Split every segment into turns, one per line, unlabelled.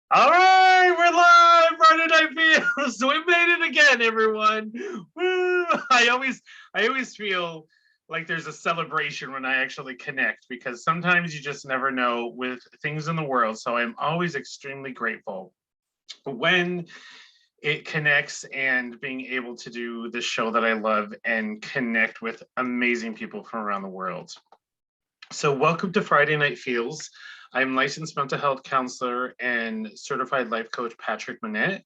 All right, we're live. Friday Night Feels. We made it again, everyone. Woo! I always feel like there's a celebration when I actually connect because sometimes you just never know with things in the world. So I'm always extremely grateful when it connects and being able to do this show that I love and connect with amazing people from around the world. So, welcome to Friday Night Feels. I'm licensed mental health counselor and certified life coach Patrick Monette.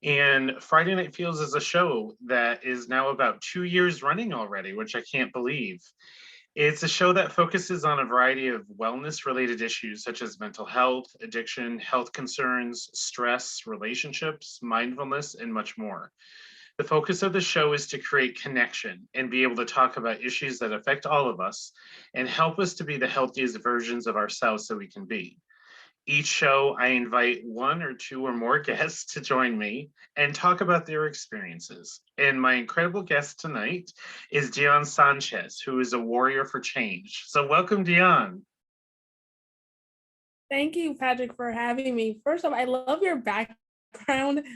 And Friday Night Feels is a show that is now about 2 years running already, which I can't believe. It's a show that focuses on a variety of wellness related issues such as mental health, addiction, health concerns, stress, relationships, mindfulness, and much more. The focus of the show is to create connection and be able to talk about issues that affect all of us and help us to be the healthiest versions of ourselves that we can be. Each show, I invite one or two or more guests to join me and talk about their experiences. And my incredible guest tonight is Dionne Sanchez, who is a warrior for change. So, welcome, Dionne.
Thank you, Patrick, for having me. First off, I love your background.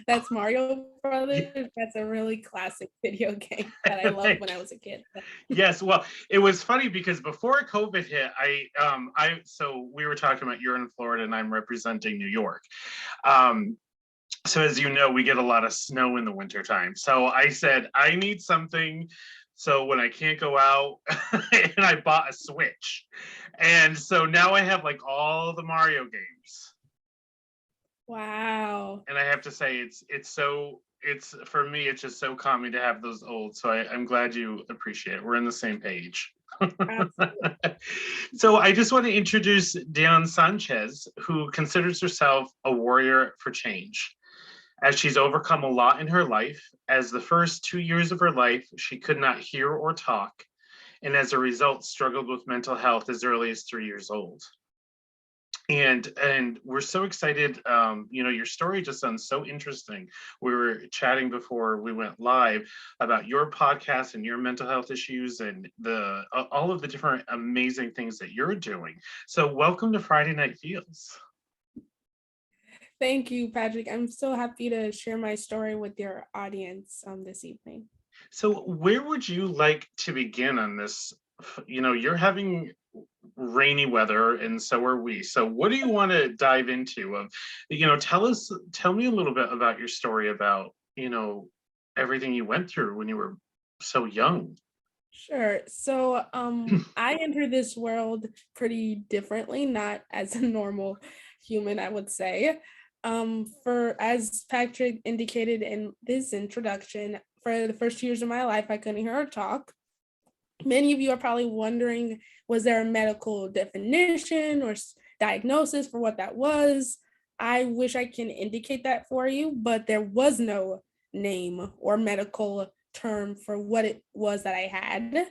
That's Mario Brothers. That's a really classic video game that I loved when I was a kid.
Yes, well, it was funny because before COVID hit, so we were talking about you're in Florida and I'm representing New York. Um, so as you know, we get a lot of snow in the wintertime. So I said, I need something so when I can't go out, and I bought a Switch. And so now I have like all the Mario games.
Wow.
And I have to say it's for me it's just so calming to have those old. So I'm glad you appreciate it. We're on the same page.
Absolutely.
So I just want to introduce Dionne Sanchez, who considers herself a warrior for change. As she's overcome a lot in her life, as the first 2 years of her life, she could not hear or talk, and as a result, struggled with mental health as early as 3 years old. And we're so excited. Your story just sounds so interesting. We were chatting before we went live about your podcast and your mental health issues and the all of the different amazing things that you're doing. So welcome to Friday Night Feels.
Thank you, Patrick. I'm so happy to share my story with your audience this evening.
So where would you like to begin on this? You're having rainy weather and so are we. So what do you want to dive into? Tell me a little bit about your story about, everything you went through when you were so young.
Sure. So I entered this world pretty differently, not as a normal human, I would say. For as Patrick indicated in this introduction, for the first 2 years of my life, I couldn't hear her talk. Many of you are probably wondering, was there a medical definition or diagnosis for what that was? I wish I can indicate that for you, but there was no name or medical term for what it was that I had.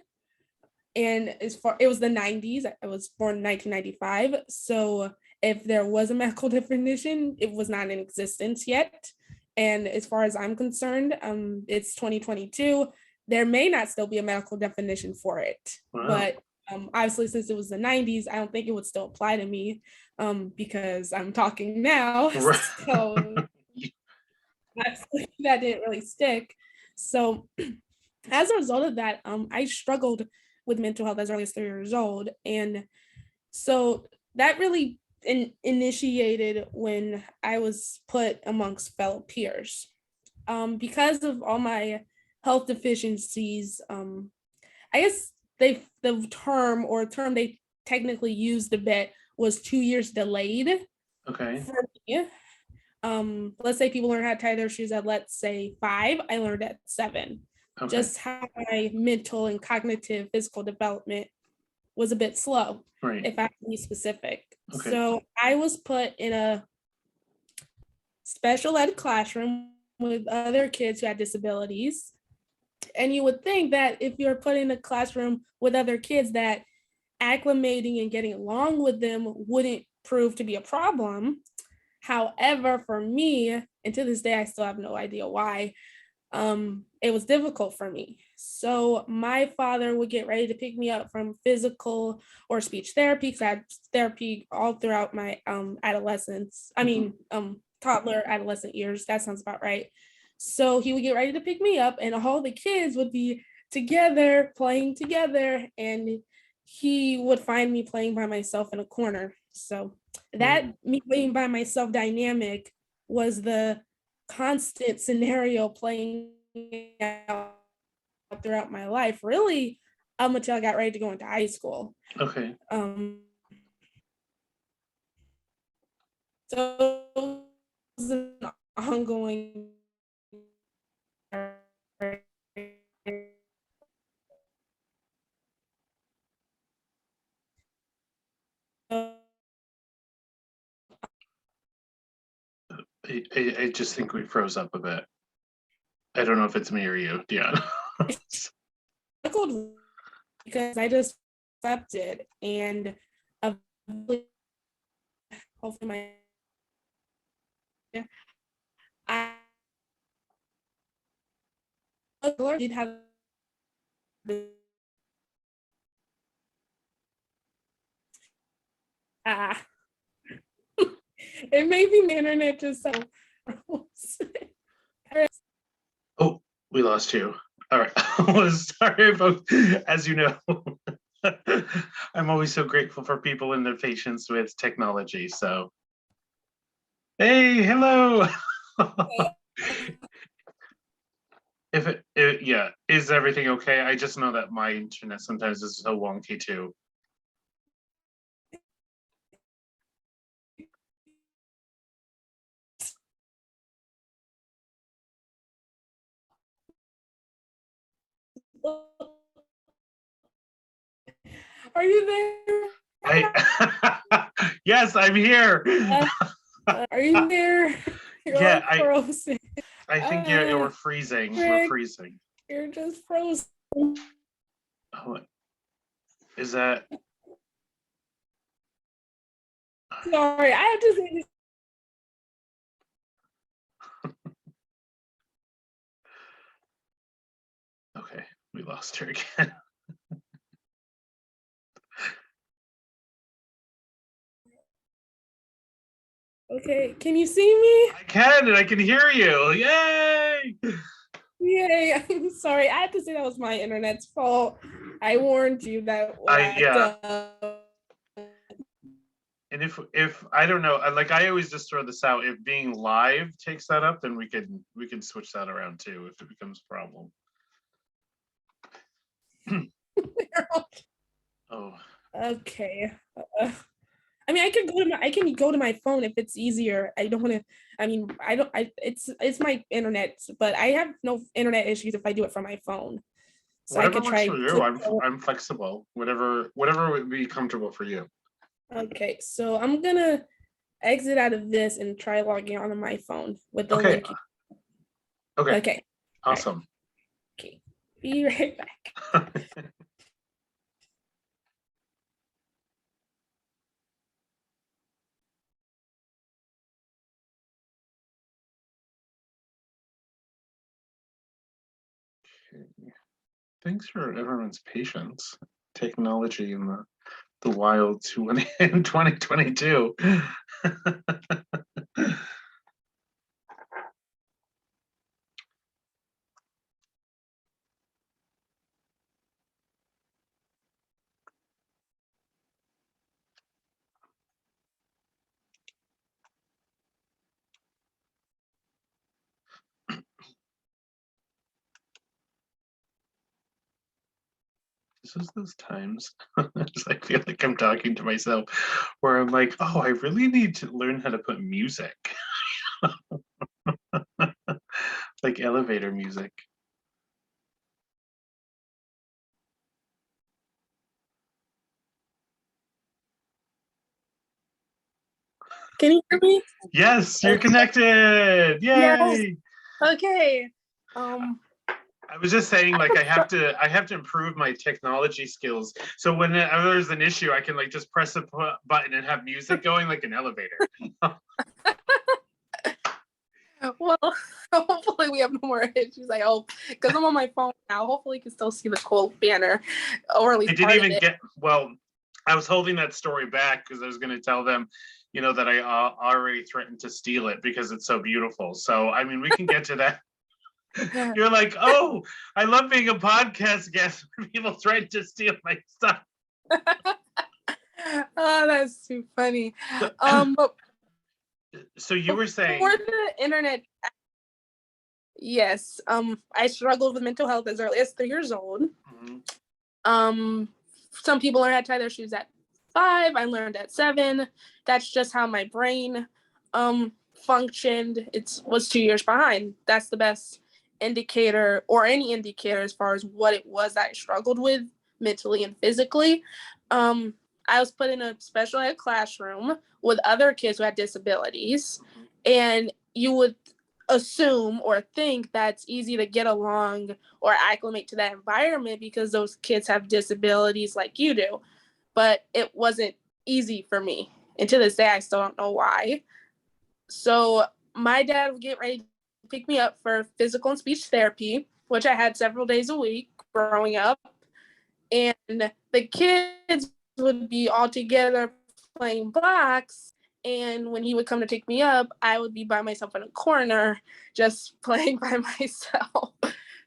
And as far it was the 90s, I was born in 1995. So if there was a medical definition, it was not in existence yet. And as far as I'm concerned, it's 2022. There may not still be a medical definition for it,
Wow.
but obviously, since it was the 90s, I don't think it would still apply to me because I'm talking now.
Right.
So that's, that didn't really stick. So as a result of that, I struggled with mental health as early as 3 years old. And so that really initiated when I was put amongst fellow peers. Because of all my health deficiencies, I guess the term they technically used a bit was 2 years delayed
Okay.
for me. Let's say people learn how to tie their shoes at, let's say, 5, I learned at 7.
Okay.
Just how my mental and cognitive physical development was a bit slow,
Right.
if I can be specific.
Okay.
So I was put in a special ed classroom with other kids who had disabilities. And you would think that if you're put in a classroom with other kids, that acclimating and getting along with them wouldn't prove to be a problem. However, for me, and to this day, I still have no idea why, it was difficult for me. So my father would get ready to pick me up from physical or speech therapy, because I had therapy all throughout my adolescence. I
Mhm.
mean, toddler, adolescent years. That sounds about right. So he would get ready to pick me up, and all the kids would be together, playing together, and he would find me playing by myself in a corner. So that me playing by myself dynamic was the constant scenario playing out throughout my life, really, until I got ready to go into high school.
Okay.
So it was an ongoing.
I just think we froze up a bit. I don't know if it's me or you, Dionne.
Because I just accepted, and hopefully my I did have it may be the internet just so.
Oh, we lost you. All right. Sorry, folks. As you know, I'm always so grateful for people and their patience with technology. So, hey, hello. Yeah, is everything okay? I just know that my internet sometimes is so wonky too.
Are you there?
Yes, I'm here.
Are you there? You're
Yeah,
frozen.
I think you're freezing. We're freezing.
You're just frozen.
Oh, is that?
Sorry, I have to say this.
Okay, we lost her again.
Okay, can you see me?
I can, and I can hear you. Yay!
Yay! I'm sorry. I have to say that was my internet's fault. I warned you that.
And if I don't know, like I always just throw this out. If being live takes that up, then we can switch that around too if it becomes a problem. Oh.
Okay. I mean, I can go to my phone if it's easier. I don't want to. I mean, I don't. It's my internet, but I have no internet issues if I do it from my phone. So
whatever
I could
works
try.
for you. I'm flexible. Whatever would be comfortable for you.
Okay, so I'm gonna exit out of this and try logging onto my phone with the link.
Okay.
Okay.
Awesome.
Right. Okay. Be right back.
Thanks for everyone's patience. Technology in the wild in 2022. This is those times I feel like I'm talking to myself where I'm like, oh, I really need to learn how to put music. Like elevator music.
Can you hear me?
Yes, you're connected. Yay!
Yes. Okay.
I was just saying, like, I have to improve my technology skills. So whenever there's an issue, I can like just press a button and have music going like an elevator.
Well, hopefully we have no more issues. I hope, because I'm on my phone now. Hopefully you can still see the cool banner, or at least
I didn't even get. Well, I was holding that story back because I was going to tell them that I already threatened to steal it because it's so beautiful. So, I mean, we can get to that. You're like, oh, I love being a podcast guest when people threaten to steal my stuff.
Oh, that's too funny. But
So you were saying
before the internet, yes, I struggled with mental health as early as 3 years old. Some people learn how to tie their shoes at 5. I learned at 7. That's just how my brain functioned. It was 2 years behind. That's the best indicator, or any indicator, as far as what it was that I struggled with mentally and physically. I was put in a special ed classroom with other kids who had disabilities, and you would assume or think that's easy to get along or acclimate to that environment because those kids have disabilities like you do. But it wasn't easy for me. And to this day, I still don't know why. So my dad would get ready to pick me up for physical and speech therapy, which I had several days a week growing up. And the kids would be all together playing blocks. And when he would come to pick me up, I would be by myself in a corner, just playing by myself.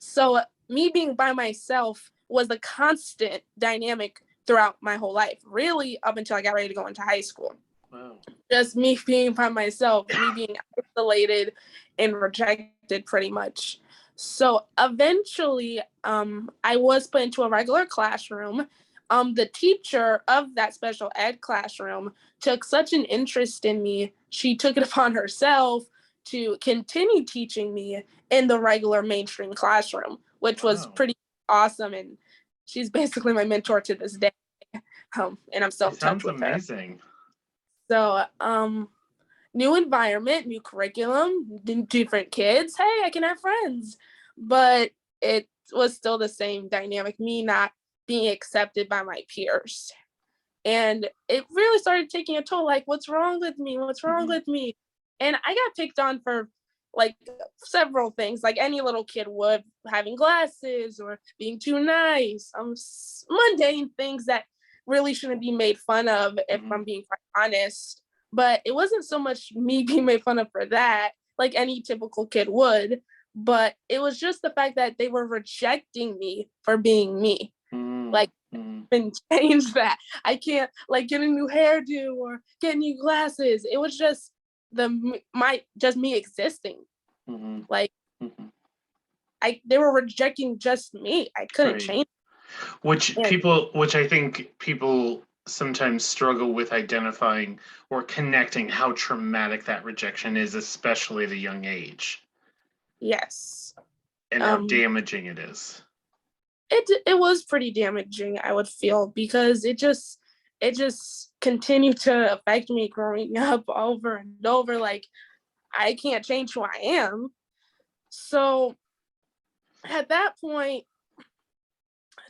So me being by myself was a constant dynamic throughout my whole life, really up until I got ready to go into high school.
Wow.
Just me being by myself, me being isolated and rejected pretty much. So eventually, I was put into a regular classroom. The teacher of that special ed classroom took such an interest in me, she took it upon herself to continue teaching me in the regular mainstream classroom, which was pretty awesome. And she's basically my mentor to this day. And I'm still in touch with her.
Amazing.
So, new environment, new curriculum, different kids. Hey, I can have friends. But it was still the same dynamic, me not being accepted by my peers. And it really started taking a toll, like, what's wrong with me? What's wrong with me? And I got picked on for like several things, like any little kid would, having glasses or being too nice, mundane things that really shouldn't be made fun of, if I'm being quite honest. But it wasn't so much me being made fun of for that, like any typical kid would, but it was just the fact that they were rejecting me for being me. Like, and change that. I can't like get a new hairdo or get new glasses. It was just just me existing. Like, they were rejecting just me. I couldn't change.
Which I think people sometimes struggle with identifying or connecting how traumatic that rejection is, especially at a young age.
Yes.
And how damaging it is.
It was pretty damaging, I would feel, because it just continued to affect me growing up over and over. Like, I can't change who I am. So at that point,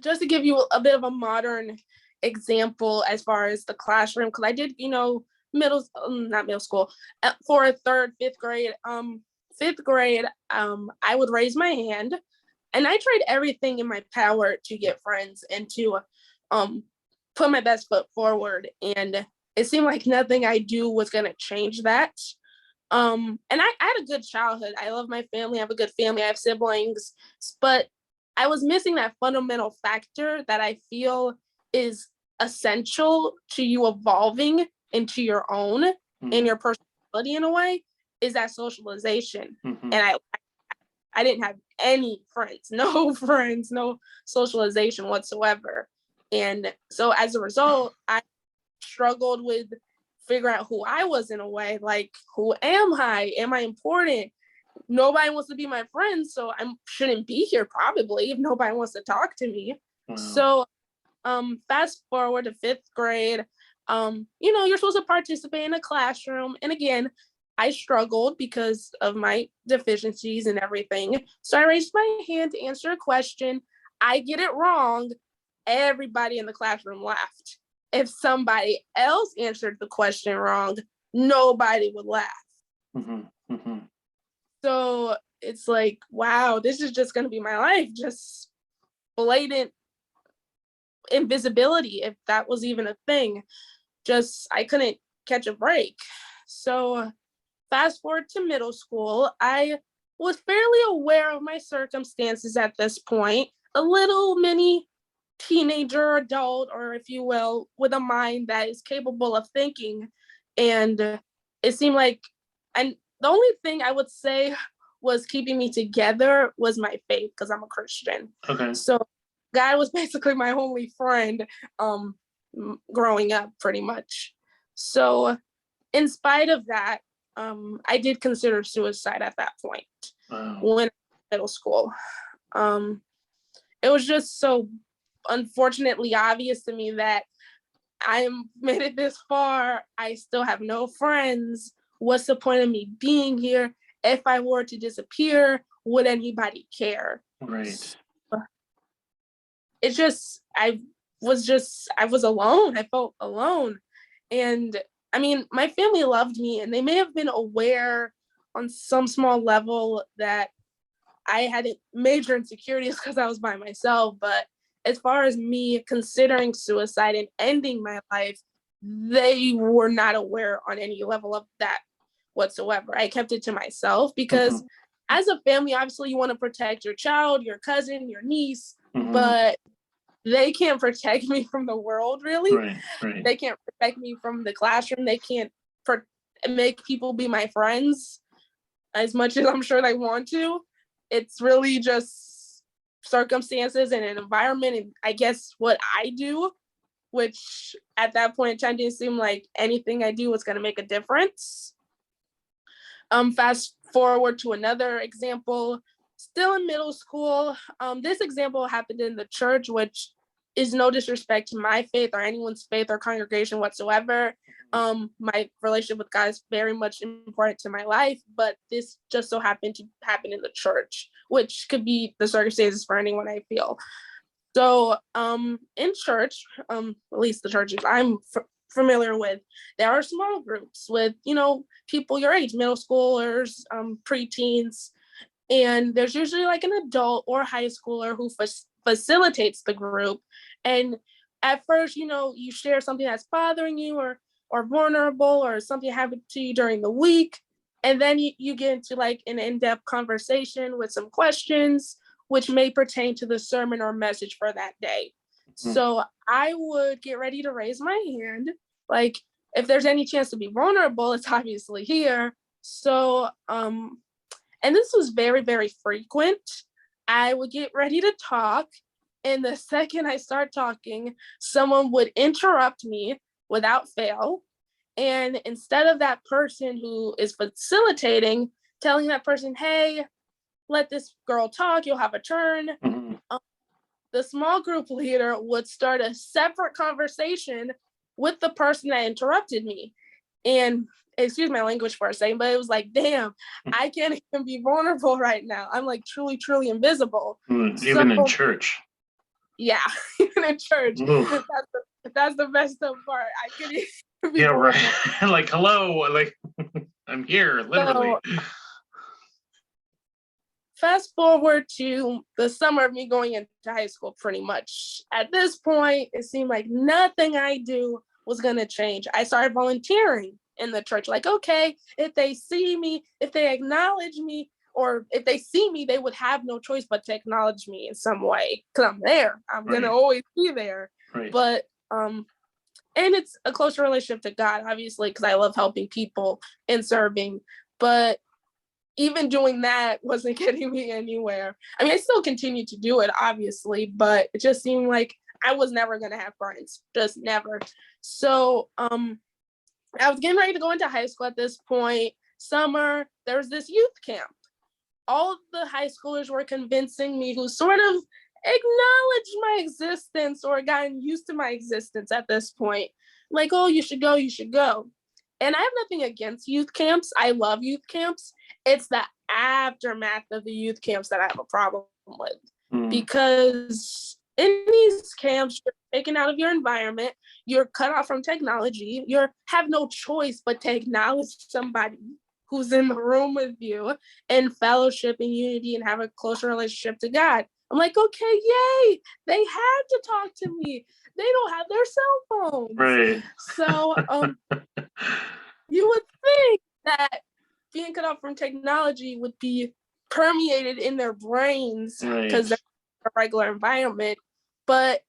just to give you a bit of a modern example as far as the classroom, because I did, not middle school, for 3rd, 5th grade. 5th grade, I would raise my hand, and I tried everything in my power to get friends and to put my best foot forward. And it seemed like nothing I do was going to change that. And I had a good childhood. I love my family. I have a good family. I have siblings. But I was missing that fundamental factor that I feel is essential to you evolving into your own and your personality in a way, is that socialization. And I didn't have any friends, no friends, no socialization whatsoever. And so as a result, I struggled with figuring out who I was in a way, like, who am I? Am I important? Nobody wants to be my friend, so I shouldn't be here probably if nobody wants to talk to me. Wow. So fast forward to 5th grade, you're supposed to participate in a classroom. And again, I struggled because of my deficiencies and everything. So I raised my hand to answer a question. I get it wrong. Everybody in the classroom laughed. If somebody else answered the question wrong, nobody would laugh. So it's like, wow, this is just going to be my life. Just blatant invisibility, if that was even a thing. Just, I couldn't catch a break. So fast forward to middle school, I was fairly aware of my circumstances at this point, a little mini teenager, adult, or if you will, with a mind that is capable of thinking. And it seemed like, and the only thing I would say was keeping me together was my faith, because I'm a Christian.
Okay.
So God was basically my only friend growing up, pretty much. So in spite of that, I did consider suicide at that point.
Wow.
When middle school. It was just so unfortunately obvious to me that I'm made it this far. I still have no friends. What's the point of me being here? If I were to disappear, would anybody care?
Right.
It's just, I was alone. I felt alone. And I mean, my family loved me, and they may have been aware on some small level that I had major insecurities because I was by myself. But as far as me considering suicide and ending my life, they were not aware on any level of that whatsoever. I kept it to myself because as a family, obviously you want to protect your child, your cousin, your niece, but they can't protect me from the world, really.
Right.
They can't protect me from the classroom. They can't make people be my friends as much as I'm sure they want to. It's really just circumstances and an environment, and I guess what I do, which at that point in time didn't seem like anything I do was going to make a difference. Fast forward to another example, still in middle school. This example happened in the church, which is no disrespect to my faith or anyone's faith or congregation whatsoever. My relationship with God is very much important to my life, but this just so happened to happen in the church, which could be the circumstances for anyone, I feel. So in church, at least the churches I'm familiar with, there are small groups with, people your age, middle schoolers, preteens, and there's usually like an adult or high schooler who facilitates the group. And at first, you share something that's bothering you or vulnerable or something happened to you during the week. And then you get into like an in-depth conversation with some questions, which may pertain to the sermon or message for that day. So I would get ready to raise my hand. Like, if there's any chance to be vulnerable, it's obviously here. So, and this was very, very frequent. I would get ready to talk, and the second I start talking, someone would interrupt me without fail. And instead of that person who is facilitating, telling that person, hey, let this girl talk, you'll have a turn, the small group leader would start a separate conversation with the person that interrupted me. And excuse my language for a second, but it was like, damn, I can't even be vulnerable right now. I'm like truly, truly invisible.
Even in church.
Yeah, even in church. That's the messed up part. I couldn't even be vulnerable.
Right. Like, hello, like I'm here, literally. So,
fast forward to the summer of me going into high school, pretty much. At this point, it seemed like nothing I do was going to change. I started volunteering in the church. Like, okay, if they see me, if they acknowledge me, or if they see me, they would have no choice but to acknowledge me in some way, because I'm there. I'm going to always be there. But, and it's a closer relationship to God, obviously, because I love helping people and serving. But even doing that wasn't getting me anywhere. I mean, I still continued to do it, obviously, but it just seemed like I was never going to have friends, just never. So I was getting ready to go into high school at this point. Summer, there was this youth camp. All of the high schoolers were convincing me, who sort of acknowledged my existence or gotten used to my existence at this point. Like, oh, you should go, you should go. And I have nothing against youth camps. I love youth camps. It's the aftermath of the youth camps that I have a problem with. Because in these camps, you're taken out of your environment, you're cut off from technology, you have no choice but to acknowledge somebody who's in the room with you and fellowship and unity and have a closer relationship to God. I'm like, okay, yay, they had to talk to me. they don't have their cell phones.
Right.
So you would think that being cut off from technology would be permeated in their brains because they're a regular environment. But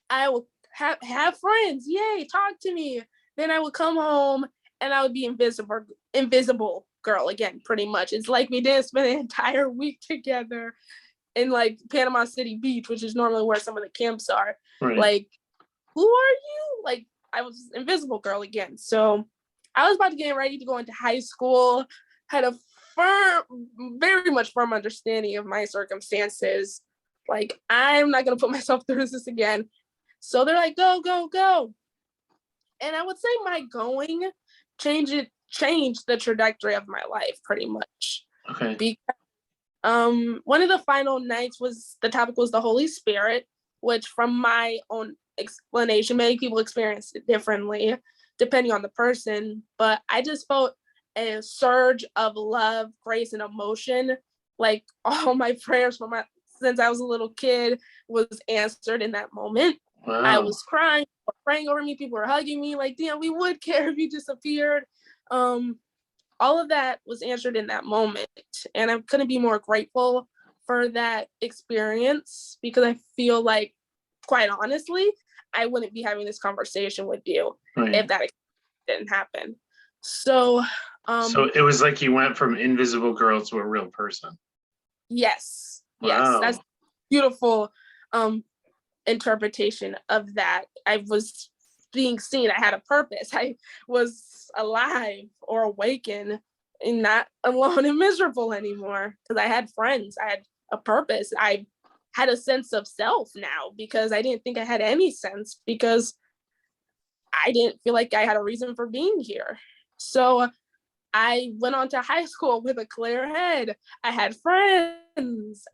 I would have friends, yay, talk to me. Then I would come home and I would be invisible girl again, pretty much. It's like we didn't spend an entire week together in like Panama City Beach, which is normally where some of the camps are.
Right.
Like, who are you? Like, I was invisible girl again. So I was about to get ready to go into high school, had a very much firm understanding of my circumstances. Like, I'm not going to put myself through this again. So they're like, go, go, go. And I would say my going changed the trajectory of my life pretty much.
Okay.
Because one of the final nights the topic was the Holy Spirit, which from my own explanation, many people experience it differently depending on the person. But I just felt a surge of love, grace, and emotion. Like all my prayers since I was a little kid was answered in that moment. Wow. I was crying, praying over me. People were hugging me like, damn, we would care if you disappeared. All of that was answered in that moment. And I couldn't be more grateful for that experience because I feel like, quite honestly, I wouldn't be having this conversation with you if that didn't happen. So
it was like you went from invisible girl to a real person.
Yes. Wow. Yes. That's beautiful interpretation of that. I was being seen. I had a purpose. I was alive or awakened and not alone and miserable anymore because I had friends. I had a purpose. I had a sense of self now because I didn't think I had any sense because I didn't feel like I had a reason for being here. So I went on to high school with a clear head. I had friends.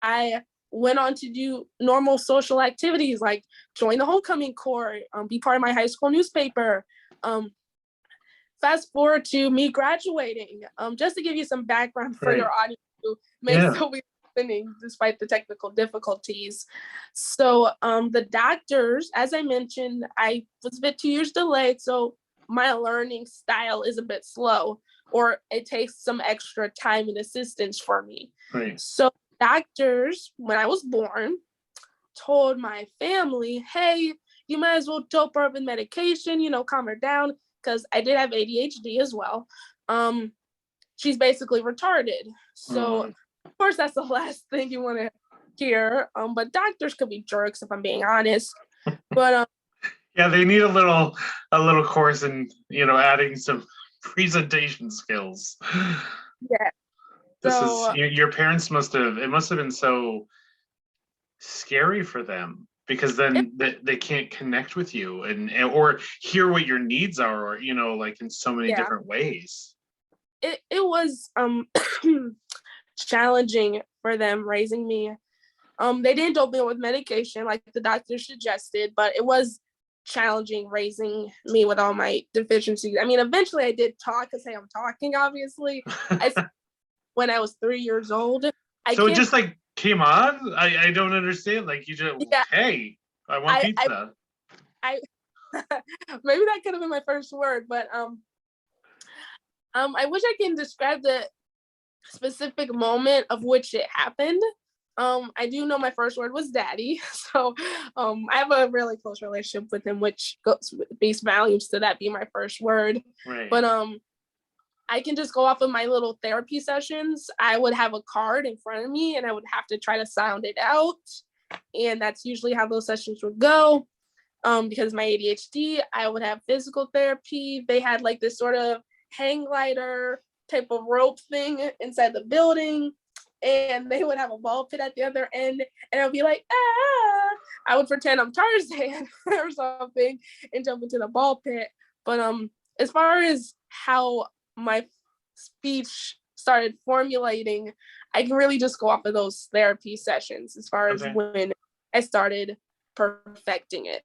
I went on to do normal social activities like join the homecoming corps, be part of my high school newspaper. Fast forward to me graduating, just to give you some background for your audience who may still be listening despite the technical difficulties. So the doctors, as I mentioned, I was a bit 2 years delayed, so my learning style is a bit slow, or it takes some extra time and assistance for me.
Right.
So doctors, when I was born, told my family, hey, you might as well dope her up with medication, calm her down, because I did have ADHD as well. She's basically retarded. So of course that's the last thing you want to hear. But doctors could be jerks if I'm being honest. But
yeah, they need a little course in, adding some presentation skills.
Yeah.
Your parents must have been so scary for them because then they can't connect with you and or hear what your needs are, or, like in so many different ways.
It was challenging for them raising me. They didn't dope me with medication like the doctor suggested, but it was challenging raising me with all my deficiencies. I mean, eventually I did talk and say I'm talking, obviously. When I was 3 years old.
So it just like came on? I don't understand. Like you just, hey, I want pizza.
I maybe that could have been my first word, but I wish I can describe the specific moment of which it happened. I do know my first word was daddy. So I have a really close relationship with him, which speaks volumes to that being my first word.
Right.
But I can just go off of my little therapy sessions. I would have a card in front of me and I would have to try to sound it out. And that's usually how those sessions would go. Because my ADHD, I would have physical therapy. They had like this sort of hang glider type of rope thing inside the building. And they would have a ball pit at the other end. And I would be like, ah. I would pretend I'm Tarzan or something and jump into the ball pit. But as far as how my speech started formulating, I can really just go off of those therapy sessions as far as when I started perfecting it.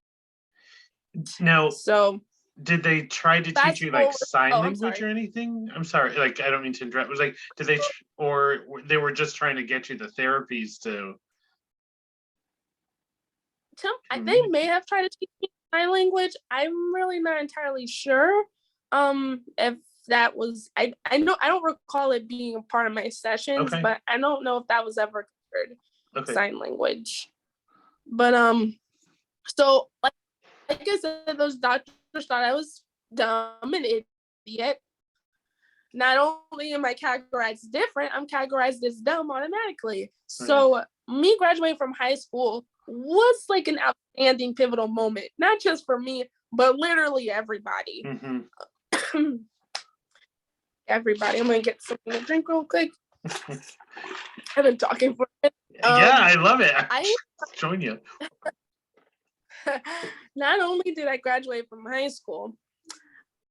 Now,
so
did they try to teach you like sign language or anything? I'm sorry, like I don't mean to interrupt. It was like, did they, or they were just trying to get you the therapies to?
they may have tried to teach me sign language. I'm really not entirely sure if that was, I know, I don't recall it being a part of my sessions,
Okay.
but I don't know if that was ever considered
Okay.
sign language. But so like I said, those doctors thought I was dumb and idiot. Not only am I categorized different, I'm categorized as dumb automatically. So me graduating from high school was like an outstanding pivotal moment, not just for me, but literally everybody.
Mm-hmm.
Everybody. I'm gonna get something to drink real quick. I've been talking for a minute.
Yeah, I love it. I join you.
Not only did I graduate from high school,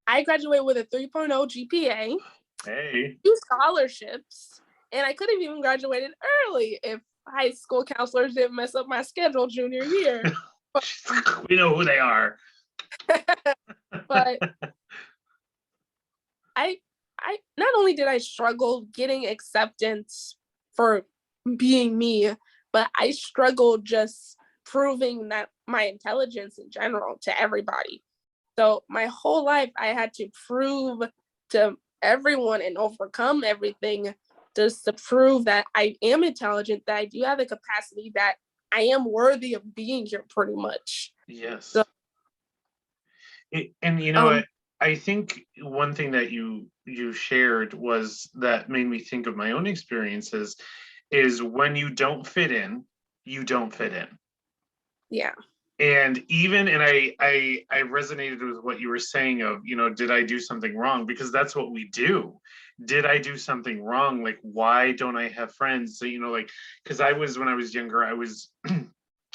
I graduated with a 3.0 GPA,
hey,
2 scholarships, and I could have even graduated early if high school counselors didn't mess up my schedule junior year.
We know who they are.
But I not only did I struggle getting acceptance for being me, but I struggled just proving that my intelligence in general to everybody. So my whole life I had to prove to everyone and overcome everything just to prove that I am intelligent, that I do have the capacity, that I am worthy of being here pretty much.
Yes.
So,
and you know, I think one thing that you shared was that made me think of my own experiences is when you don't fit in, you don't fit in.
Yeah.
And I resonated with what you were saying of, you know, did I do something wrong? Because that's what we do. Did I do something wrong? Like, why don't I have friends? So, you know, like, because when I was younger, I was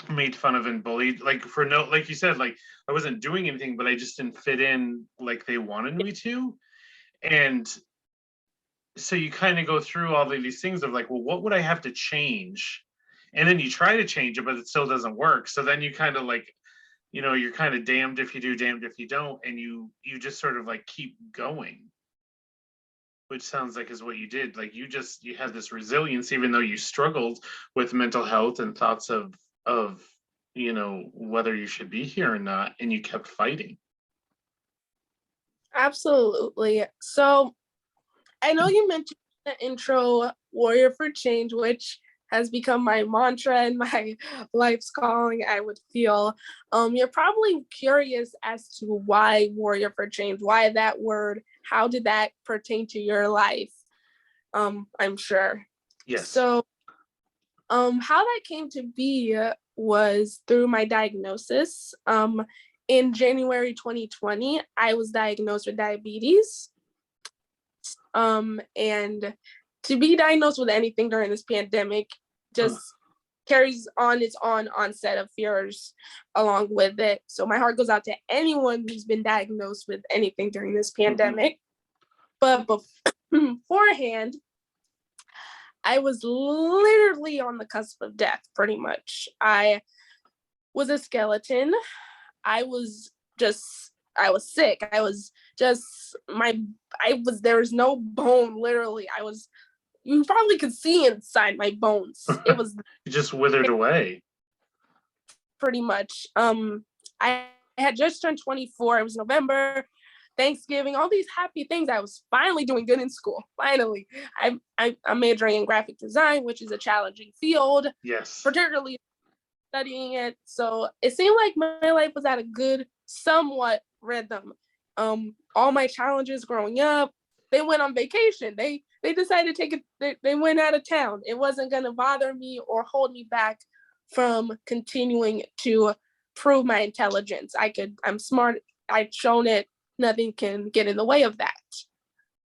made fun of and bullied, like like you said, like I wasn't doing anything, but I just didn't fit in like they wanted me to. And so you kind of go through all of these things of like, well, what would I have to change? And then you try to change it, but it still doesn't work. So then you kind of like, you know, you're kind of damned if you do, damned if you don't. And you just sort of like keep going, which sounds like is what you did. Like you had this resilience, even though you struggled with mental health and thoughts of, you know, whether you should be here or not. And you kept fighting.
Absolutely. So I know you mentioned the intro, Warrior for Change, which has become my mantra and my life's calling, I would feel. You're probably curious as to why Warrior for Change, why that word, how did that pertain to your life? I'm sure.
Yes.
So how that came to be was through my diagnosis. In January 2020, I was diagnosed with diabetes. And to be diagnosed with anything during this pandemic just carries on its own onset of fears along with it. So my heart goes out to anyone who's been diagnosed with anything during this pandemic. But beforehand, I was literally on the cusp of death, pretty much. I was a skeleton. I was sick. There was no bone, literally. You probably could see inside my bones. It was
you just withered away.
Pretty much. I had just turned 24. It was November, Thanksgiving, all these happy things. I was finally doing good in school. Finally. I'm majoring in graphic design, which is a challenging field.
Yes.
Particularly studying it. So it seemed like my life was at a good, somewhat rhythm. All my challenges growing up, they went on vacation. They decided to take it. They went out of town. It wasn't going to bother me or hold me back from continuing to prove my intelligence. I'm smart. I've shown it. Nothing can get in the way of that.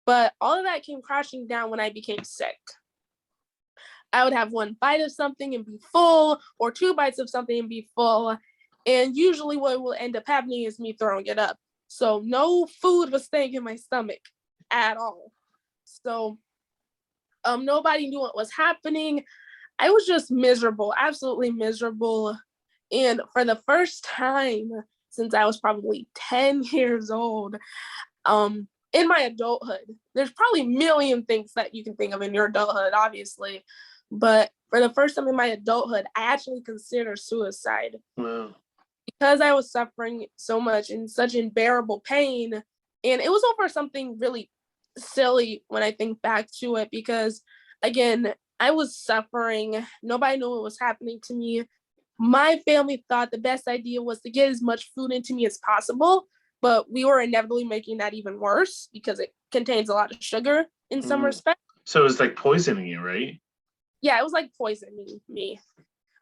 But all of that came crashing down when I became sick. I would have one bite of something and be full, or 2 bites of something and be full. And usually what will end up happening is me throwing it up. So no food was staying in my stomach at all. So nobody knew what was happening. I was just miserable, absolutely miserable. And for the first time since I was probably 10 years old, in my adulthood, there's probably a million things that you can think of in your adulthood, obviously. But for the first time in my adulthood, I actually considered suicide.
Wow.
Because I was suffering so much and such unbearable pain. And it was over something really silly when I think back to it, because again, I was suffering. Nobody knew what was happening to me. My family thought the best idea was to get as much food into me as possible, but we were inevitably making that even worse because it contains a lot of sugar in some respects.
So it was like poisoning you, right?
Yeah, it was like poisoning me.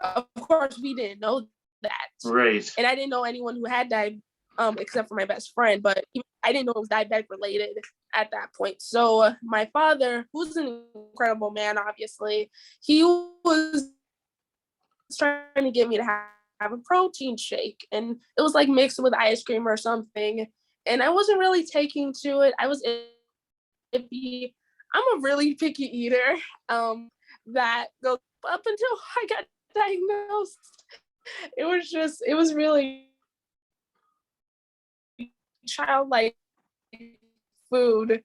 Of course, we didn't know that.
Right.
And I didn't know anyone who had died, except for my best friend, but I didn't know it was diabetic related at that point. So my father, who's an incredible man, obviously, he was trying to get me to have a protein shake, and it was like mixed with ice cream or something. And I wasn't really taking to it. I was iffy. I'm a really picky eater. That goes up until I got diagnosed. It was really childlike food.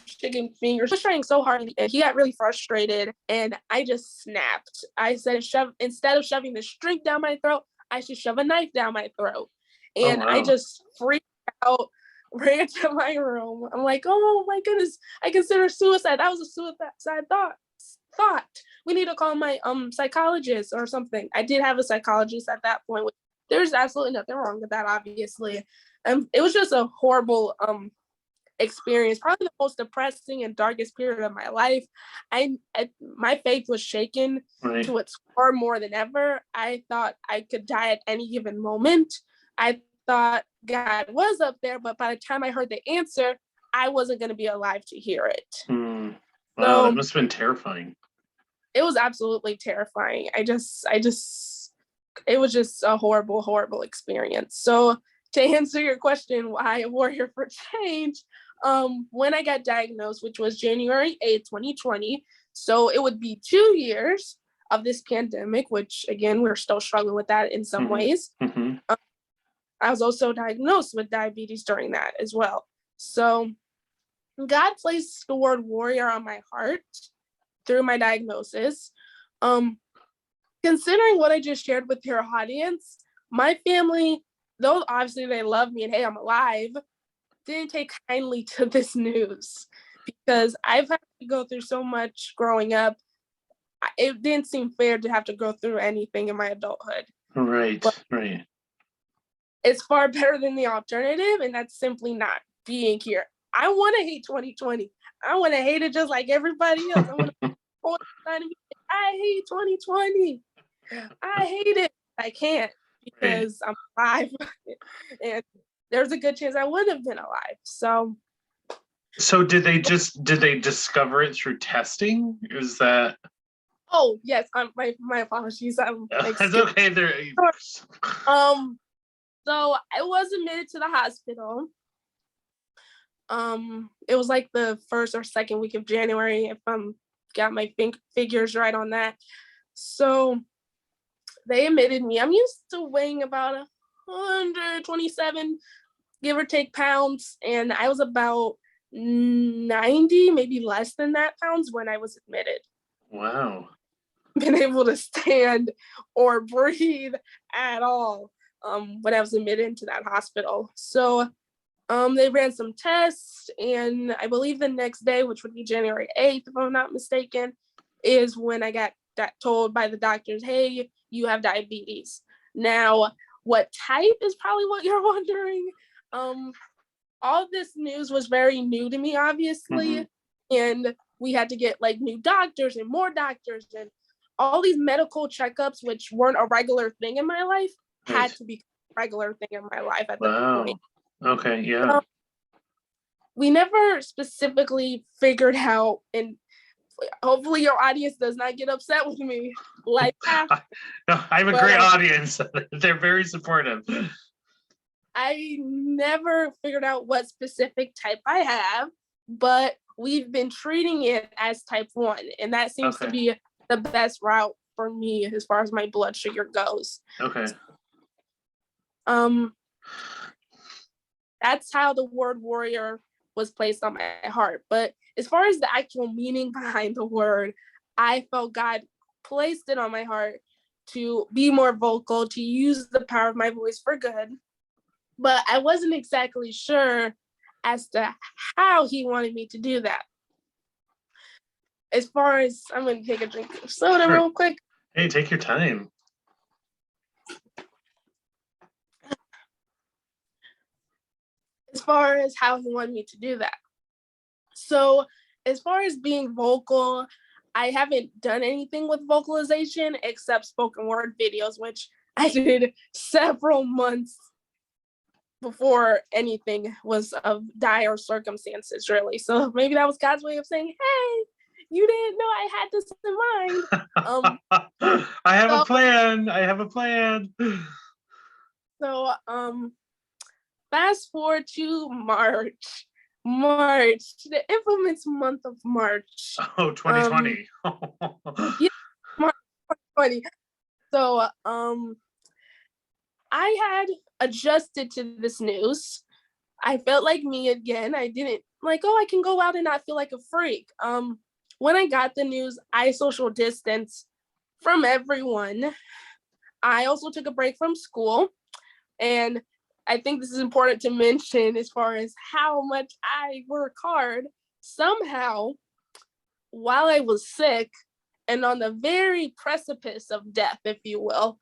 Chicken fingers. I was trying so hard, and he got really frustrated, and I just snapped. I said, instead of shoving this drink down my throat, I should shove a knife down my throat. And I just freaked out, ran to my room. I'm like, oh my goodness, I consider suicide. That was a suicide thought. We need to call my psychologist or something. I did have a psychologist at that point. There's absolutely nothing wrong with that, obviously. It was just a horrible experience, probably the most depressing and darkest period of my life. My faith was shaken to its core more than ever. I thought I could die at any given moment. I thought God was up there, but by the time I heard the answer, I wasn't going to be alive to hear it.
Wow,
so,
that must have been terrifying.
It was absolutely terrifying. It was just a horrible, horrible experience. So to answer your question, why a warrior for change, when I got diagnosed, which was January 8th, 2020, so it would be 2 years of this pandemic, which again, we're still struggling with that in some ways. I was also diagnosed with diabetes during that as well. So God placed the word warrior on my heart through my diagnosis. Considering what I just shared with your audience, my family, though obviously they love me and hey, I'm alive, didn't take kindly to this news because I've had to go through so much growing up. It didn't seem fair to have to go through anything in my adulthood.
Right.
It's far better than the alternative, and that's simply not being here. I want to hate 2020. I want to hate it just like everybody else. I hate 2020. I hate it. I can't because I'm alive, and there's a good chance I wouldn't have been alive. So
did they discover it through testing? Is that?
Oh yes, my apologies.
That's okay.
So I was admitted to the hospital. It was like the first or second week of January, if I'm got my figures right on that. So they admitted me. I'm used to weighing about 127, give or take, pounds, and I was about 90, maybe less than that pounds when I was admitted.
Wow.
Been able to stand or breathe at all when I was admitted into that hospital. So they ran some tests, and I believe the next day, which would be January 8th, if I'm not mistaken, is when I got told by the doctors, hey, you have diabetes. Now, what type is probably what you're wondering. All this news was very new to me, obviously, and we had to get like new doctors and more doctors, and all these medical checkups, which weren't a regular thing in my life, had to be a regular thing in my life at that point.
Okay, yeah.
We never specifically figured out, and hopefully your audience does not get upset with me. Like,
no, I have a great audience. They're very supportive.
I never figured out what specific type I have, but we've been treating it as type 1, and that seems to be the best route for me as far as my blood sugar goes.
Okay.
That's how the word warrior was placed on my heart. But as far as the actual meaning behind the word, I felt God placed it on my heart to be more vocal, to use the power of my voice for good. But I wasn't exactly sure as to how he wanted me to do that. As far as, I'm going to take a drink of soda real quick.
Hey, take your time.
As far as how he wanted me to do that. So as far as being vocal, I haven't done anything with vocalization except spoken word videos, which I did several months before anything was of dire circumstances, really. So maybe that was God's way of saying, hey, you didn't know I had this in mind.
I have a plan. I have a plan.
So fast forward to March, the infamous month of March.
Oh, 2020.
Yeah, March 2020. So I had adjusted to this news. I felt like me again. I didn't like, oh, I can go out and not feel like a freak. When I got the news, I social distanced from everyone. I also took a break from school. And I think this is important to mention as far as how much I work hard. Somehow, while I was sick and on the very precipice of death, if you will,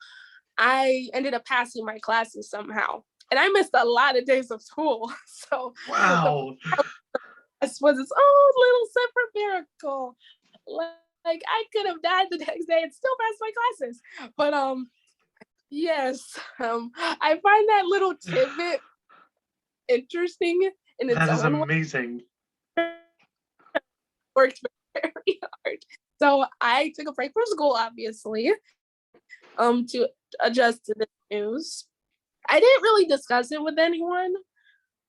I ended up passing my classes somehow. And I missed a lot of days of school. So
wow.
This was its own little separate miracle. Like I could have died the next day and still passed my classes. But yes, I find that little tidbit interesting in its
That is
own
amazing.
way. Worked very hard. So I took a break from school, obviously, to adjust to the news. I didn't really discuss it with anyone.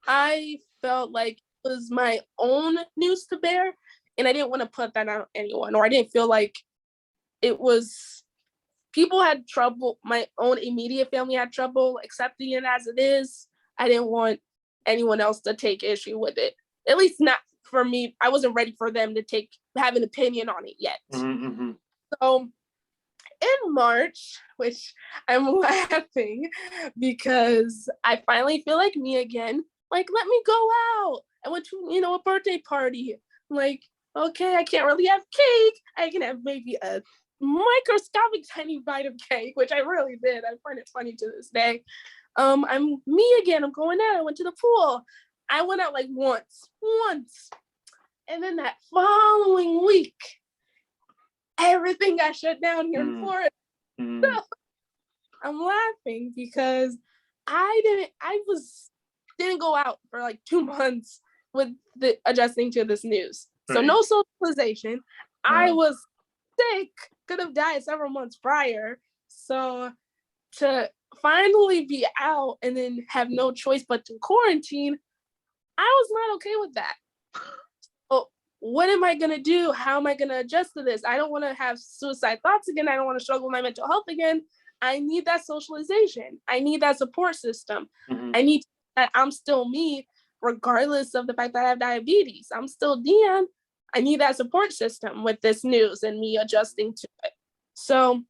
I felt like it was my own news to bear, and I didn't want to put that on anyone, or I didn't feel like it was, people had trouble, my own immediate family had trouble accepting it as it is. I didn't want anyone else to take issue with it. At least not for me. I wasn't ready for them to have an opinion on it yet.
Mm-hmm.
So in March, which I'm laughing because I finally feel like me again. Like, let me go out. I went to, a birthday party. I'm like, okay, I can't really have cake. I can have maybe a microscopic tiny bite of cake, which I really did. I find it funny to this day. I'm me again. I'm going out. I went to the pool. I went out like once. And then that following week, everything got shut down here in Florida. So I'm laughing because I didn't go out for like 2 months with the adjusting to this news. So no socialization. I was sick, could have died several months prior. So to finally be out and then have no choice but to quarantine, I was not okay with that. So what am I gonna do? How am I gonna adjust to this? I don't want to have suicide thoughts again. I don't want to struggle with my mental health again. I need that socialization. I need that support system. I need that I'm still me, regardless of the fact that I have diabetes. I'm still Dionne. I need that support system with this news and me adjusting to it. So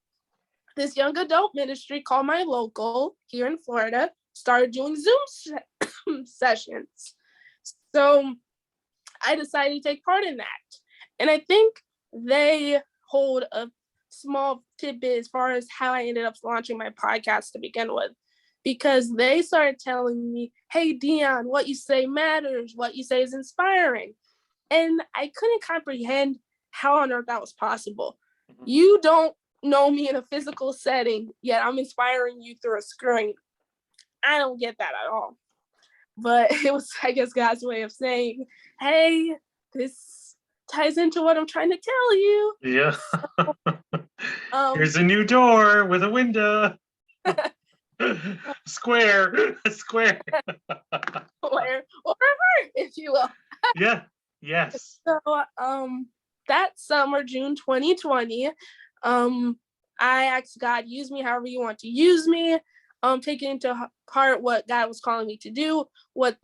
this young adult ministry called my local here in Florida, started doing Zoom sessions. So I decided to take part in that. And I think they hold a small tidbit as far as how I ended up launching my podcast to begin with, because they started telling me, hey, Dionne, what you say matters, what you say is inspiring. And I couldn't comprehend how on earth that was possible. You don't know me in a physical setting, yet I'm inspiring you through a screen. I don't get that at all. But it was, I guess, God's way of saying, hey, this ties into what I'm trying to tell you.
Yeah. Here's a new door with a window. Square. Square,
or if you will.
Yeah. Yes.
So that summer, June 2020, I asked God, use me however you want to use me. Taking into heart what God was calling me to do, what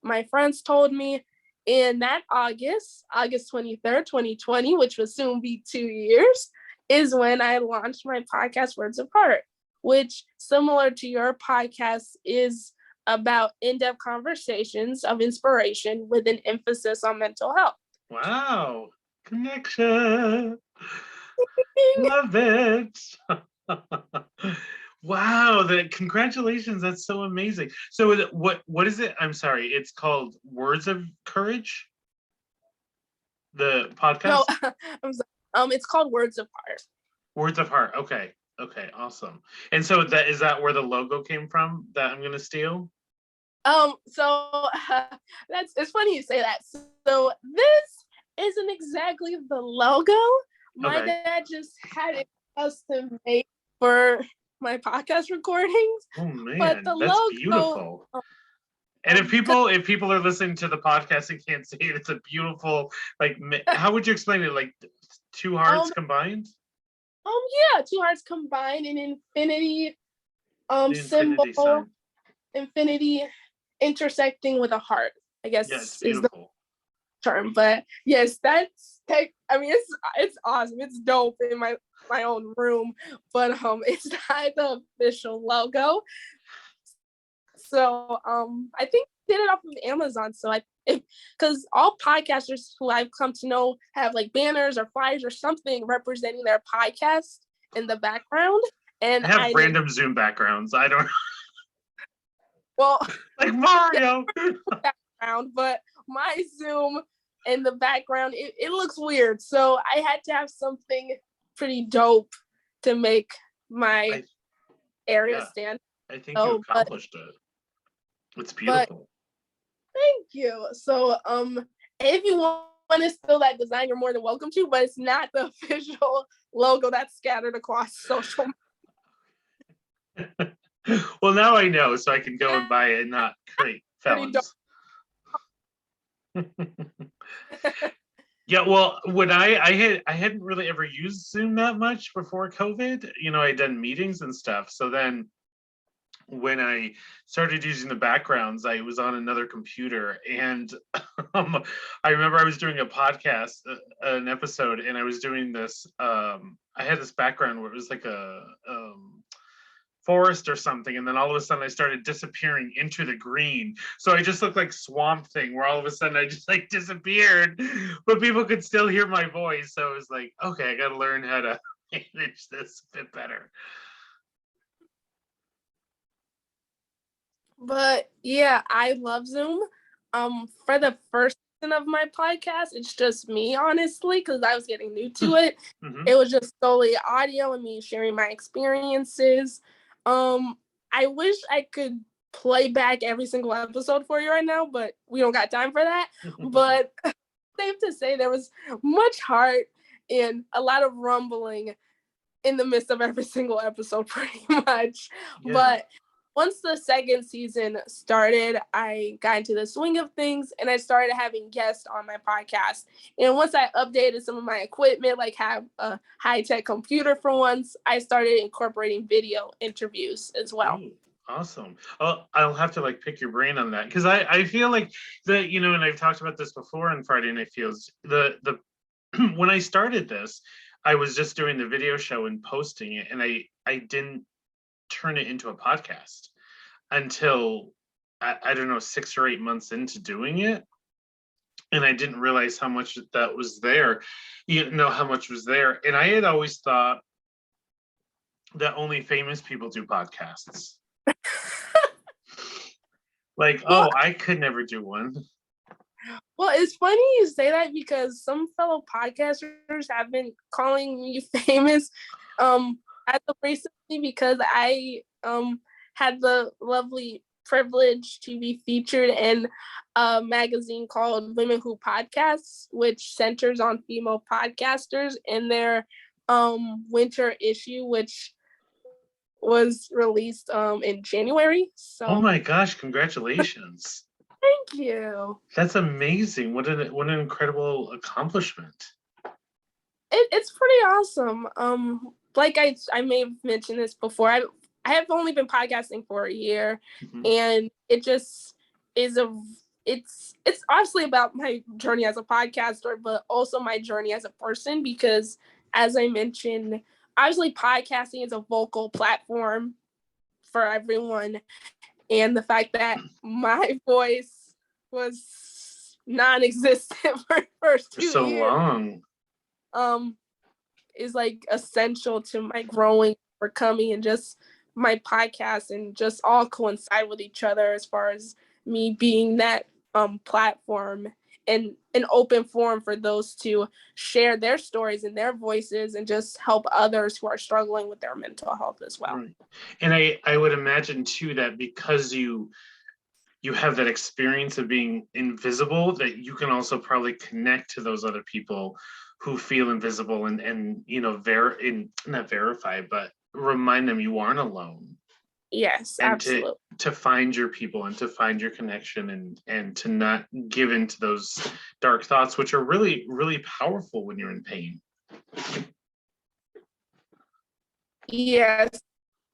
my friends told me, And that August 23rd, 2020, which will soon be 2 years, is when I launched my podcast, Words of Heart, which, similar to your podcast, is about in-depth conversations of inspiration with an emphasis on mental health.
Wow. Connection. Love it. Wow, congratulations. That's so amazing. So what is it? I'm sorry. It's called Words of Courage? The podcast?
No, I'm sorry. It's called Words of Heart.
Words of Heart. Okay. Okay, awesome. And so is that where the logo came from that I'm gonna steal?
So it's funny you say that. So this isn't exactly the logo. My dad just had it custom made for my podcast recordings.
Oh man,
but the
that's
logo,
beautiful. And if people are listening to the podcast and can't see it, it's a beautiful, like, how would you explain it? Like 2 hearts combined?
Yeah, 2 hearts combined, an infinity symbol, infinity intersecting with a heart, I guess.
Yeah, it's beautiful.
Is the term. But yes, I mean, it's awesome. It's dope in my own room, but it's not the official logo. So I think I did it off of Amazon. So because all podcasters who I've come to know have like banners or flyers or something representing their podcast in the background. And
I have random Zoom backgrounds. I don't know.
Well,
like Mario.
Background, but my Zoom in the background, it looks weird. So I had to have something pretty dope to make my area stand.
I think you accomplished it. It's beautiful.
Thank you. So if you want to steal that design, you're more than welcome to, but it's not the official logo that's scattered across social media.
Well, now I know, so I can go and buy it and not create felons. Yeah, well, when I hadn't really ever used Zoom that much before COVID. You know, I'd done meetings and stuff. So then when I started using the backgrounds, I was on another computer, and I remember I was doing a podcast, an episode, and I was doing this. I had this background where it was like a forest or something, and then all of a sudden I started disappearing into the green, so I just looked like Swamp Thing, where all of a sudden I just like disappeared, but people could still hear my voice. So it was like, okay, I got to learn how to manage this a bit better.
But yeah, I love Zoom. For the first season of my podcast, it's just me, honestly, because I was getting new to it. It was just solely audio and me sharing my experiences. I wish I could play back every single episode for you right now, but we don't got time for that. But safe to say there was much heart and a lot of rumbling in the midst of every single episode, pretty much. Yeah. But once the second season started, I got into the swing of things and I started having guests on my podcast. And once I updated some of my equipment, like have a high-tech computer for once, I started incorporating video interviews as well.
Ooh, awesome. I'll have to like pick your brain on that, because I feel like that, you know, and I've talked about this before on Friday Night Feels, the when I started this, I was just doing the video show and posting it, and I didn't turn it into a podcast until I don't know, 6 or 8 months into doing it, and I didn't realize how much that was there, you know, how much was there. And I had always thought that only famous people do podcasts. Like, well, I could never do one.
Well, it's funny you say that, because some fellow podcasters have been calling me famous as of recently, because I had the lovely privilege to be featured in a magazine called Women Who Podcasts, which centers on female podcasters, in their winter issue, which was released in January. So,
oh my gosh, congratulations.
Thank you.
That's amazing. What an incredible accomplishment.
It's pretty awesome. Like I may have mentioned this before. I have only been podcasting for a year, and it just is
it's obviously about my journey as a podcaster, but also my journey as a person, because as I mentioned, obviously podcasting is a vocal platform for everyone. And the fact that my voice was non-existent for the first 2 years
so long
is like essential to my growing, overcoming, and just my podcast, and just all coincide with each other as far as me being that platform and an open forum for those to share their stories and their voices and just help others who are struggling with their mental health as well.
Right. And I would imagine too that because you have that experience of being invisible, that you can also probably connect to those other people who feel invisible and not verify, but remind them you aren't alone.
Yes,
and
absolutely.
to find your people and to find your connection and to not give in to those dark thoughts, which are really, really powerful when you're in pain.
Yes,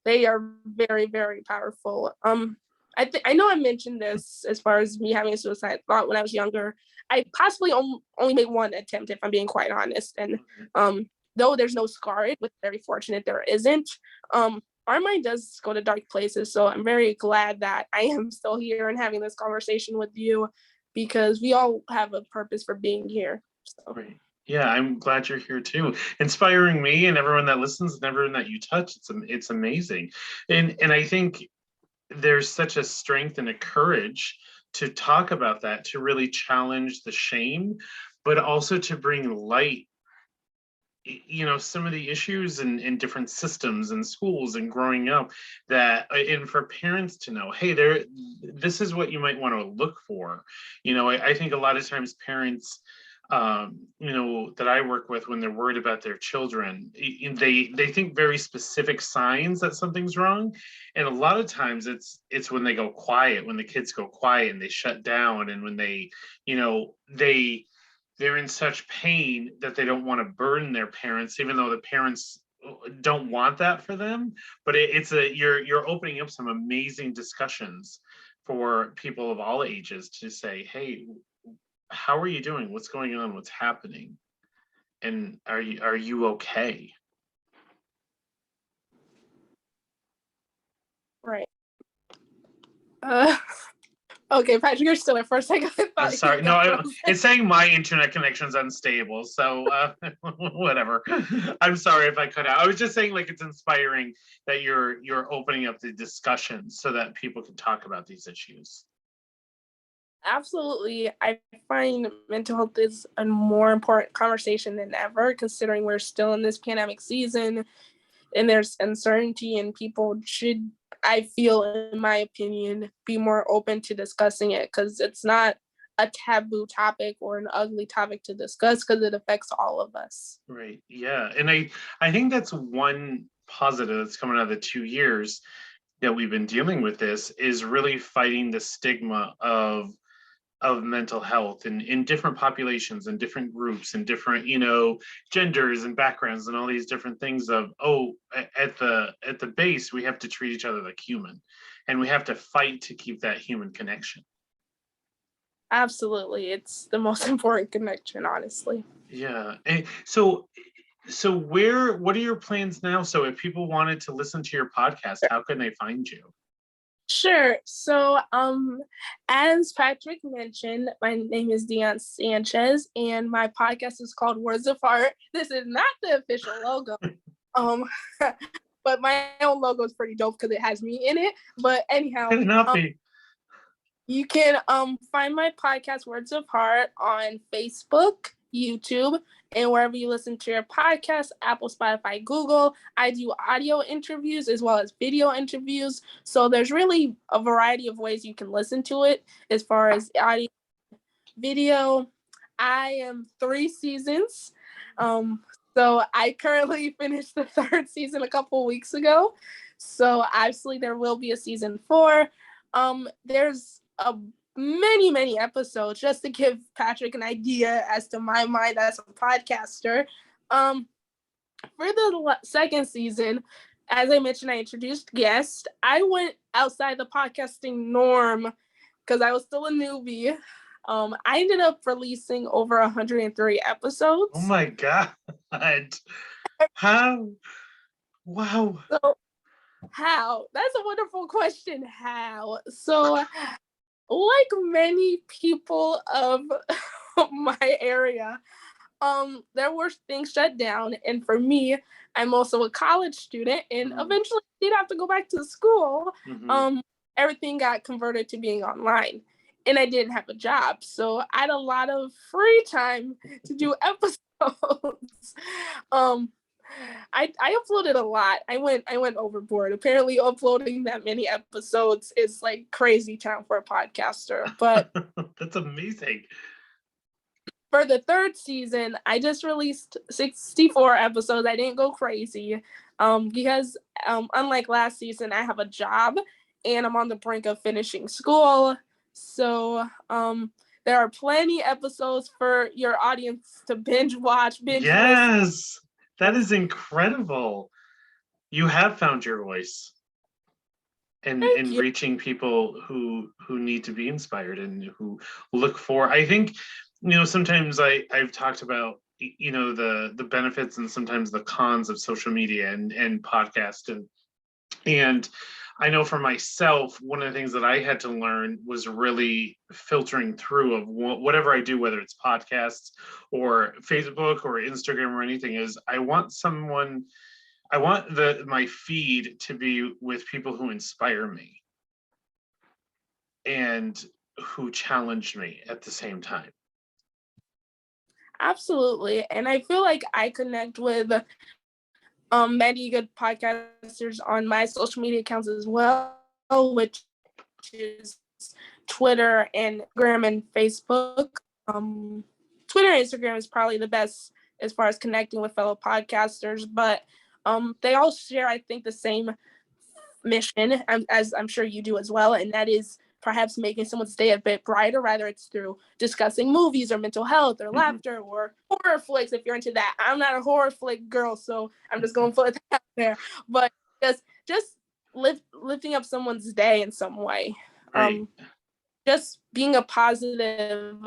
they are very, very powerful. I know I mentioned this as far as me having a suicide thought when I was younger. I possibly only made one attempt, if I'm being quite honest. And though there's no scar, we're very fortunate there isn't. Our mind does go to dark places. So I'm very glad that I am still here and having this conversation with you, because we all have a purpose for being here. So.
Right. Yeah, I'm glad you're here too, inspiring me and everyone that listens and everyone that you touch. It's amazing, and I think there's such a strength and a courage to talk about that, to really challenge the shame, but also to bring light. Some of the issues in different systems and schools and growing up, and for parents to know, hey, this is what you might want to look for. I think a lot of times parents, that I work with, when they're worried about their children, they think very specific signs that something's wrong. And a lot of times it's when they go quiet, when the kids go quiet and they shut down, and when they're in such pain that they don't want to burden their parents, even though the parents don't want that for them. But you're opening up some amazing discussions for people of all ages to say, hey, how are you doing? What's going on? What's happening? And are you okay?
Right. Okay, Patrick, you're still there for a second.
I'm sorry. No, it's saying my internet connection's unstable. So whatever. I'm sorry if I cut out. I was just saying, like, it's inspiring that you're opening up the discussion so that people can talk about these issues.
Absolutely. I find mental health is a more important conversation than ever, considering we're still in this pandemic season and there's uncertainty, and people should, I feel, in my opinion, be more open to discussing it, because it's not a taboo topic or an ugly topic to discuss, because it affects all of us.
Right. Yeah. And I think that's one positive that's coming out of the 2 years that we've been dealing with this, is really fighting the stigma of mental health in different populations and different groups and different genders and backgrounds and all these different things of, at the base, we have to treat each other like human, and we have to fight to keep that human connection.
Absolutely. It's the most important connection, honestly.
Yeah. And so what are your plans now? So if people wanted to listen to your podcast, how can they find you?
Sure. So, as Patrick mentioned, my name is Dionne Sanchez, and my podcast is called Words of Heart. This is not the official logo, but my own logo is pretty dope because it has me in it. But anyhow,
Could it not be?
You can find my podcast Words of Heart on Facebook, YouTube, and wherever you listen to your podcast, Apple, Spotify, Google. I do audio interviews as well as video interviews. So there's really a variety of ways you can listen to it as far as audio, video. I am 3 seasons. So I currently finished the 3rd season a couple weeks ago. So obviously there will be a season 4. There's many episodes, just to give Patrick an idea as to my mind as a podcaster. For the 2nd season, as I mentioned, I introduced guests. I went outside the podcasting norm because I was still a newbie. I ended up releasing over 103 episodes.
Oh my God. How? Wow.
So how? That's a wonderful question. How? So, like many people of my area, there were things shut down, and for me, I'm also a college student, and eventually did have to go back to school. Everything got converted to being online, and I didn't have a job, so I had a lot of free time to do episodes. I uploaded a lot. I went overboard. Apparently, uploading that many episodes is like crazy town for a podcaster. But
that's amazing.
For the third season, I just released 64 episodes. I didn't go crazy because unlike last season, I have a job and I'm on the brink of finishing school. So there are plenty episodes for your audience to binge watch, binge
yes,
listen.
That is incredible. You have found your voice in reaching people who need to be inspired and who look for, I think, sometimes I've talked about, the benefits and sometimes the cons of social media and podcast, and I know for myself, one of the things that I had to learn was really filtering through of whatever I do, whether it's podcasts or Facebook or Instagram or anything, is I want my feed to be with people who inspire me and who challenge me at the same time.
Absolutely. And I feel like I connect with many good podcasters on my social media accounts as well, which is Twitter and Instagram and Facebook. Twitter and Instagram is probably the best as far as connecting with fellow podcasters, but they all share, I think, the same mission, as I'm sure you do as well, and that is perhaps making someone's day a bit brighter, whether it's through discussing movies or mental health or laughter or horror flicks, if you're into that. I'm not a horror flick girl, so I'm just going to put that out there. But just lifting up someone's day in some way. Just being a positive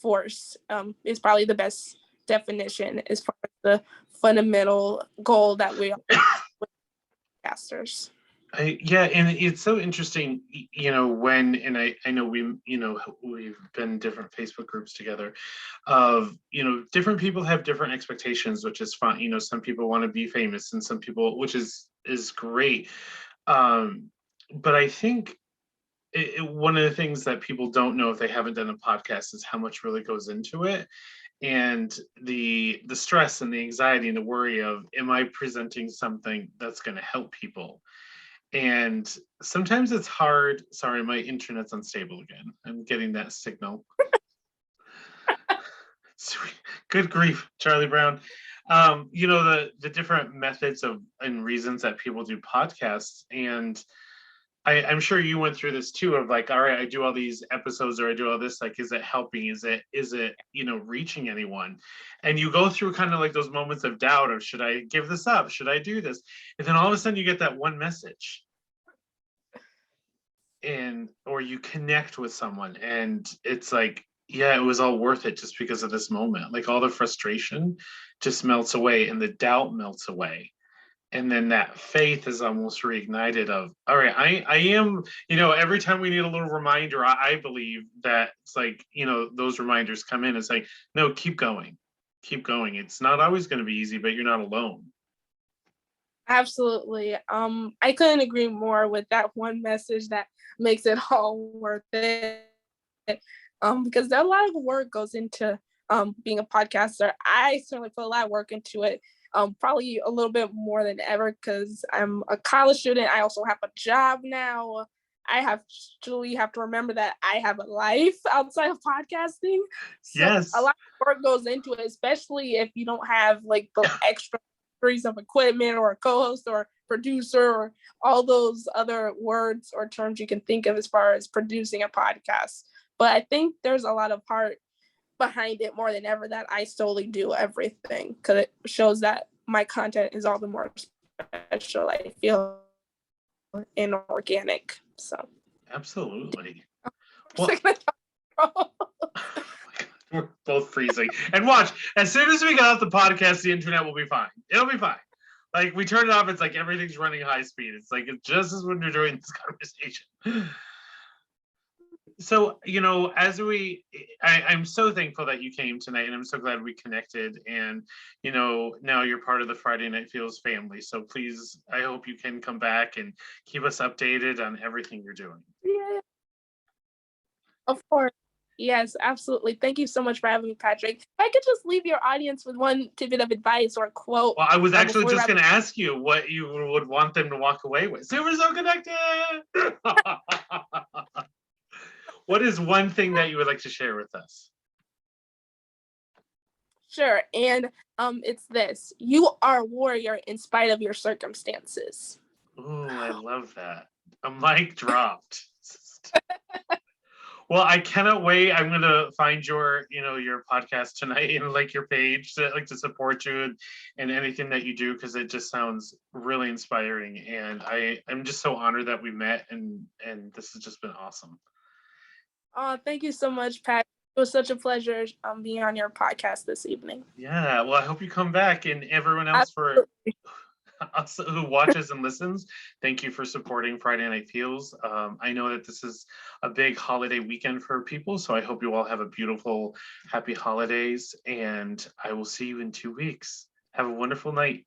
force is probably the best definition as far as the fundamental goal that we are with casters.
Yeah, and it's so interesting, when, and I know we've been in different Facebook groups together of, different people have different expectations, which is fine. Some people want to be famous and some people, which is great. But I think one of the things that people don't know if they haven't done a podcast is how much really goes into it. And the stress and the anxiety and the worry of, am I presenting something that's going to help people? And sometimes it's hard. Sorry, my internet's unstable again. I'm getting that signal. Sweet. Good grief, Charlie Brown. The different methods and reasons that people do podcasts. And I'm sure you went through this too, of like, all right, I do all these episodes or I do all this, like, is it helping? Is it, reaching anyone? And you go through kind of like those moments of doubt of, should I give this up? Should I do this? And then all of a sudden you get that one message or you connect with someone and it's like, yeah, it was all worth it just because of this moment. Like all the frustration just melts away and the doubt melts away. And then that faith is almost reignited of, all right, I am, every time we need a little reminder, I believe that it's like, those reminders come in. It's like, no, keep going. It's not always going to be easy, but you're not alone.
Absolutely. I couldn't agree more with that one message that makes it all worth it. Because a lot of work goes into being a podcaster. I certainly put a lot of work into it. Probably a little bit more than ever because I'm a college student. I also have a job now. I have to remember that I have a life outside of podcasting. So
yes.
A lot of work goes into it, especially if you don't have like the extra of equipment or a co-host or producer or all those other words or terms you can think of as far as producing a podcast. But I think there's a lot of heart behind it more than ever that I solely do everything because it shows that my content is all the more special, I feel, and organic. So
absolutely. Well,
second.
we're both freezing. And watch, as soon as we get off the podcast, the internet will be fine. It'll be fine. Like we turn it off, it's like everything's running high speed. It's like it's just as when you're doing this conversation. So, I'm so thankful that you came tonight, and I'm so glad we connected. And, now you're part of the Friday Night Feels family. So please, I hope you can come back and keep us updated on everything you're doing.
Yeah. Of course. Yes, absolutely. Thank you so much for having me, Patrick. If I could just leave your audience with one tidbit of advice or quote.
Well, I was actually just going to ask you what you would want them to walk away with. Super So Connected! What is one thing that you would like to share with us?
Sure. And it's this. You are a warrior in spite of your circumstances.
Oh, I love that. A mic dropped. Well, I cannot wait. I'm gonna find your podcast tonight and like your page to support you and anything that you do, because it just sounds really inspiring. And I'm just so honored that we met, and this has just been awesome.
Oh, thank you so much, Pat. It was such a pleasure being on your podcast this evening.
Yeah, well, I hope you come back, and everyone else for us who watches and listens, thank you for supporting Friday Night Feels. I know that this is a big holiday weekend for people, so I hope you all have a beautiful, happy holidays, and I will see you in 2 weeks. Have a wonderful night.